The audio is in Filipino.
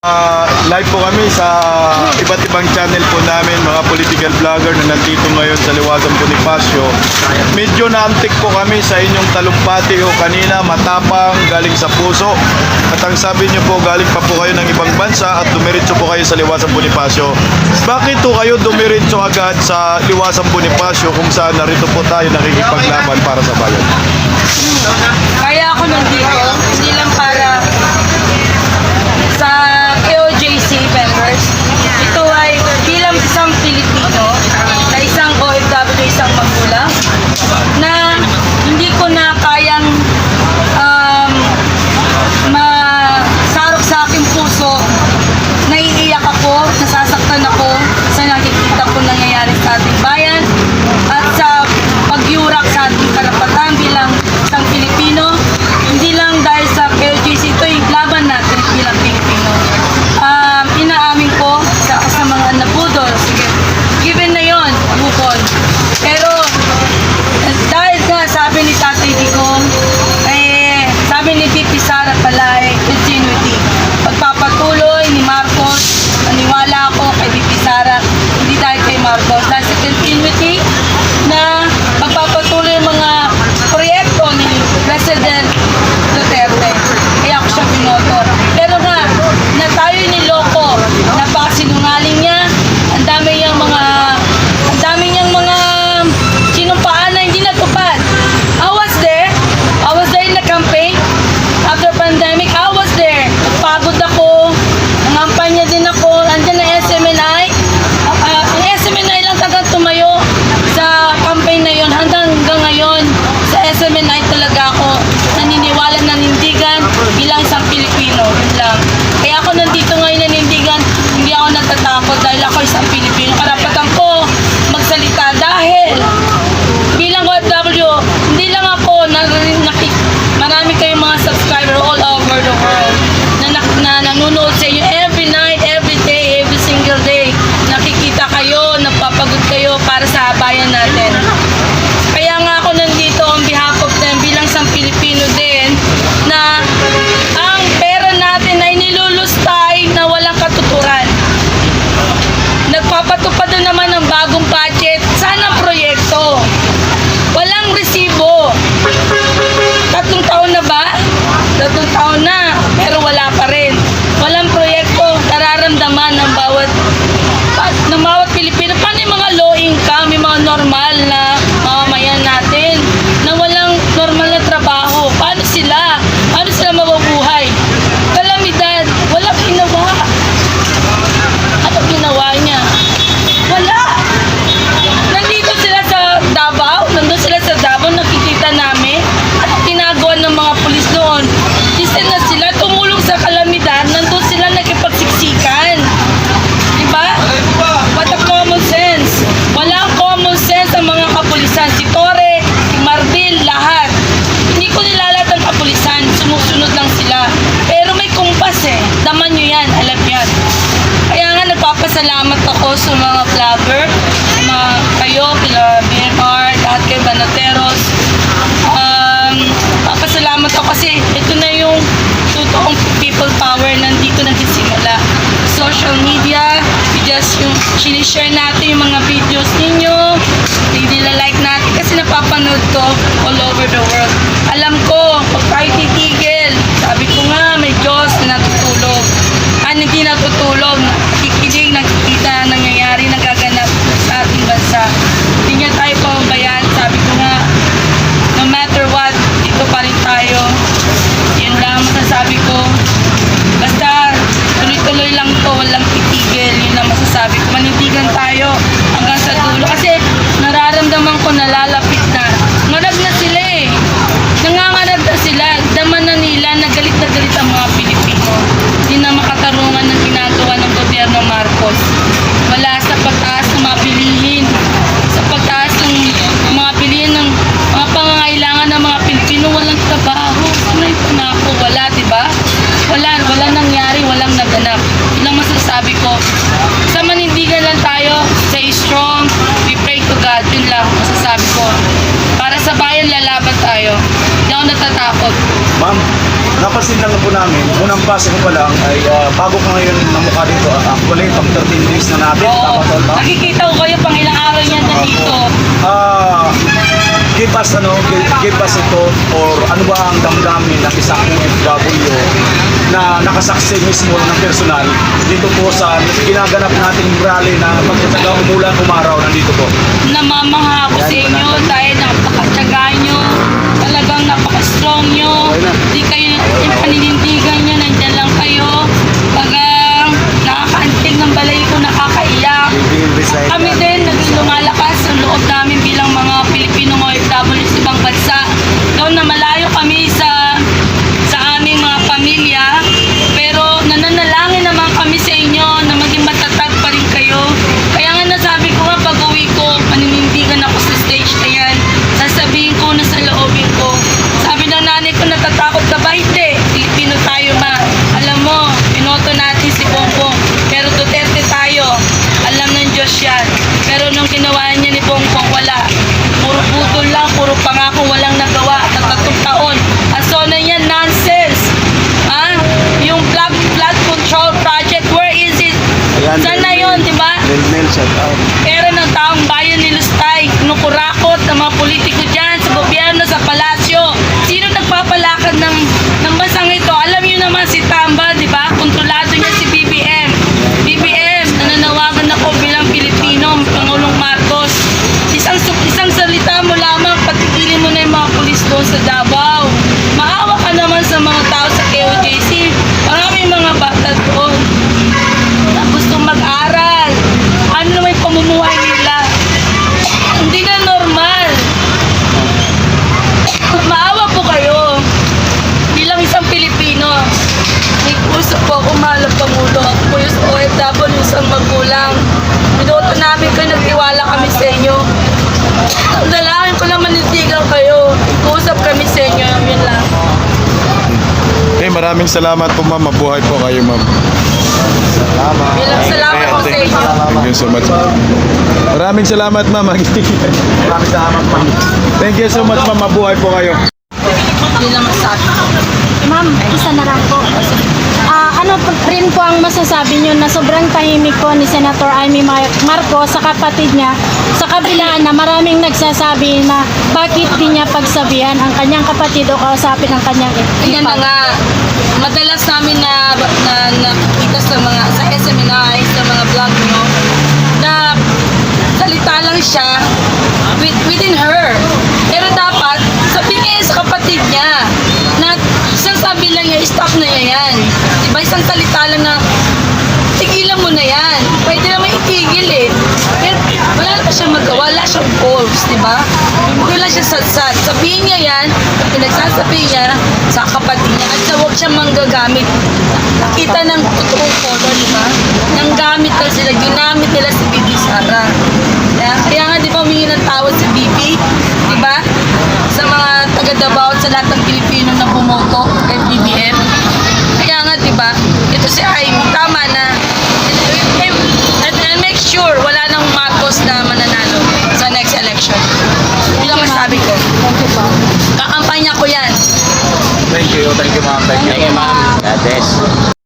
Live po kami sa iba't ibang channel po namin, mga political vlogger na nandito ngayon sa Liwasan Bonifacio. Medyo naantik po kami sa inyong talumpati o kanina, matapang, galing sa puso. At ang sabi nyo po, galing pa po kayo ng ibang bansa at dumiretso po kayo sa Liwasan Bonifacio. Bakit po kayo dumiretso agad sa Liwasan Bonifacio kung saan narito po tayo nakikipaglaban para sa bayan? Kaya ako nandito, hindi lang para sa KOJC members. Ito ay bilang isang Pilipino, na isang OFW, isang magulang, na hindi ko na kayang masarok sa aking puso. Naiiyak ako, nasasaktan ako sa nakikita ko nangyayari sa ating bayan at sa pagyurak sa ating karapatan bilang isang Pilipino. Hindi lang dahil sa KOJC, ito yung laban natin bilang Pilipino. Inaamin ko sa mga napudol, sige, given na yon, bukod. Pero dahil nga sabi ni Tatay Digong, sabi ni VP Sara pala, continuity. Pagpapatuloy ni Marcos, naniwala ako kay VP Sara, hindi dahil kay Marcos, dahil sa continuity na pagpapatuloy yung mga proyekto ni President Duterte. Kaya ako siya pinoto. Pero nga, na tayo niloko, napakasinungaling niya, ang dami niyang mga sinumpaan na hindi natupad. I was there in the campaign after pandemic. I was there. Nagpagod ako, nangampanya din ako, andyan na SMNI. Ang SMNI lang tagang tumayo sa campaign na yon hanggang ngayon. Sa SMNI talaga ako naniniwala, nanindigan bilang isang Pilipino. Yun lang. Kaya ako nandito ngayon nanindigan, hindi ako natatakot dahil ako isang Pilipino. Karapatan ko magsalita dahil bilang OFW, hindi lang ako, marami kayong mga subscriber all over the world na nanonood sa inyo every night, every day, every single day. Nakikita kayo, napapagod kayo para sa bayan natin. Kaya nga ako nandito on behalf of them bilang isang Pilipino din na ang pera natin ay nilulustay na walang katuturan. Nagpapatupad na naman ng bagong budget. Sana proyekto. Walang resibo. 3 taon na ba? 3 taon na. Pero wala pa rin. Walang proyekto. Nararamdaman ng bawat Pilipino. Paano yung mga low income, yung mga normal na mamamayan natin na walang normal na trabaho? Paano sila? Paano sila mabubuhay? Kalamidad. Walang ginawa. Ano ginawa niya? Wala. Nandito sila sa Davao. Nandun sila sa Davao. Nakikita namin. Ano ginagawa ng mga pulis doon? Listen na sila. Tumulong sa kalamidad. Nandun sila nakipagsiksikan. Diba? What a common sense. Walang common sense ang mga kapulisan. Si Torre, si Mardil, lahat. Hindi ko nilalat ang kapulisan. Sumusunod lang sila. Pero may kumpas eh. Daman nyo yan. Alam yan. Kaya nga nagpapasalamat ako sa mga vlogger, sa mga kayo, kila BMR, lahat kayo Banateros. Papasalamat ako kasi ito na yung totoong people power nandito nagsisimula. Social media, yung sinishare natin yung mga videos ninyo, nila-like natin kasi napapanood to all over the world. Alam ko, pag tayo titigil, sabi ko nga, may Diyos na natutulog. Hindi natutulog, nakikinig, nakikita, nangyayari, nagaganap sa ating bansa. Hindi niya tayo pababayaan, sabi ko nga, no matter what, dito pa rin tayo. Yan lang masasabi ko. Basta, tuloy-tuloy lang to, walang titigil. Yun lang masasabi ko. Manindigan tayo hanggang sa dulo. Kasi nararamdaman ko nalalapit na. Ngarag na sila eh. Nangangarag na sila. Daman na nila, nagalit na galit ang mga Pilipino. Hindi na makatarungan ng ginagawa ng gobyerno Marcos. Wala sa pagtaas ng mga bilihin. Sa pagtaas ng mga bilihin ng mga pangangailangan ng mga Pilipino, walang trabaho. Ano yung pangako? Wala, diba? Wala nangyari, walang naganap. Yun ang masasabi ko. Sa manindigan lang tayo, sa natatakot. Ma'am, napansin lang po namin, unang base ko pa lang ay bago ko ngayon namukha dito. Actually, pang 13 days na natin. Oo. Tama to, ma'am? Nakikita ko kayo pang ilang araw niyan na dito. Give us ito or ano ba ang damdamin ng isang OFW na nakasaksi mismo ng personal dito po sa ginaganap nating rally na magtataga umulan umaraw nandito po. Namamangha ako sa inyo dahil napakatsaga nyo. Talagang napaka-strong nyo. Di kayo, yung paninindigan nyo, nandyan lang kayo. Tagang nakakaantig ng balay ko, nakakaiyak. Kami din, naging lumalakas ang loob namin bilang mga Pilipino OFW sa ibang bansa. Though na malayo kami sa aming mga pamilya, pero nananalangin naman kami sa inyo na maging matatag pa rin kayo. Kaya nga nasabi ko nga pag-uwi ko, paninindigan ako sa stage na yan. Sasabihin ko na sa loobin ko. Sabi ng nanay ko, natatakot ka ba? Hindi. Pilipino tayo, ma. Alam mo, pinoto natin si Bongbong. Pero Duterte tayo. Alam ng Diyos yan. Pero nung ginawa niya ni Bongbong, wala. Puro putol lang, puro pangako, walang nagawa. Tatatong taon. Aso na yan, nonsense. Ha? Yung flood control project, where is it? Saan na yun, di ba? Pero ng taong bayan ni Lustay, kinukurakot ng mga politiko dyan sa gobyerno, sa palasyo. Sino nagpapalakad ng bansang ito? Alam niyo naman si Tamba, di ba? Kontrolado niya si BBM. BBM, nananawagan ako bilang Pilipino, Pangulong Marcos. Isang salita mo lamang, patigilin mo na yung mga pulis doon sa Davao. Maawa ka naman sa mga tao sa KOJC. Maraming mga bata doon na gustong mag-aral. Ano naman yung pamumuhay nila? Hindi na normal. Maawa po kayo. Bilang isang Pilipino, may puso po ako mahal ang Pangulo. Ako po yung OFW, isang magulang. Minuto namin kayo, nagtiwala kami sa inyo. Ang dalangin ko lang manindigan kayo. Ikuusap kami sa inyo. Yun lang. Maraming salamat po, ma'am. Mabuhay po kayo, ma'am. Bilang salamat po sa inyo. Thank you so much. Maraming salamat, ma'am. Maraming salamat, ma'am. Thank you so much, ma'am. Mabuhay po kayo. Yun lang masabi. Ma'am, isa na lang po. Ano rin po ang masasabi nyo na sobrang tahimik po ni Senator Amy Marcos sa kapatid niya sa kabilaan na maraming nagsasabi na bakit di niya pagsabihan ang kanyang kapatid o kausapin ang kanyang Ayan na nga. Madalas namin na nakikita sa SMNI, sa mga vlog nyo, na salita lang siya within her. Pero dapat, sabihin niya sa kapatid niya na isang sabi lang niya, stop na niya yan. Diba isang salita lang na tigilan mo na yan. Pwede naman itigil eh. Pero wala na siya magawa, wala siyang goals, diba? Wala siya sadsad. Sabihin niya yan, pinagsasabihin niya sa kapatid niya at sa huwag siya manggagamit. Nakita ng totoong color, diba? Nang gamit lang sila, ginamit nila si Bibi Sara. Kaya nga, di ba, humingi ng tawad si Bibi, di ba? Sa mga taga-Davao, sa lahat ng Pilipino na bumoto kay BBM. Kaya nga, di ba, ito si Amy, tama na. And make sure, wala nang Marcos na mananalo sa next election. Yun ang masabi ko. Thank you po. Kakampanya ko yan. Thank you, ma'am. Thank you. Thank you, ma'am. God bless.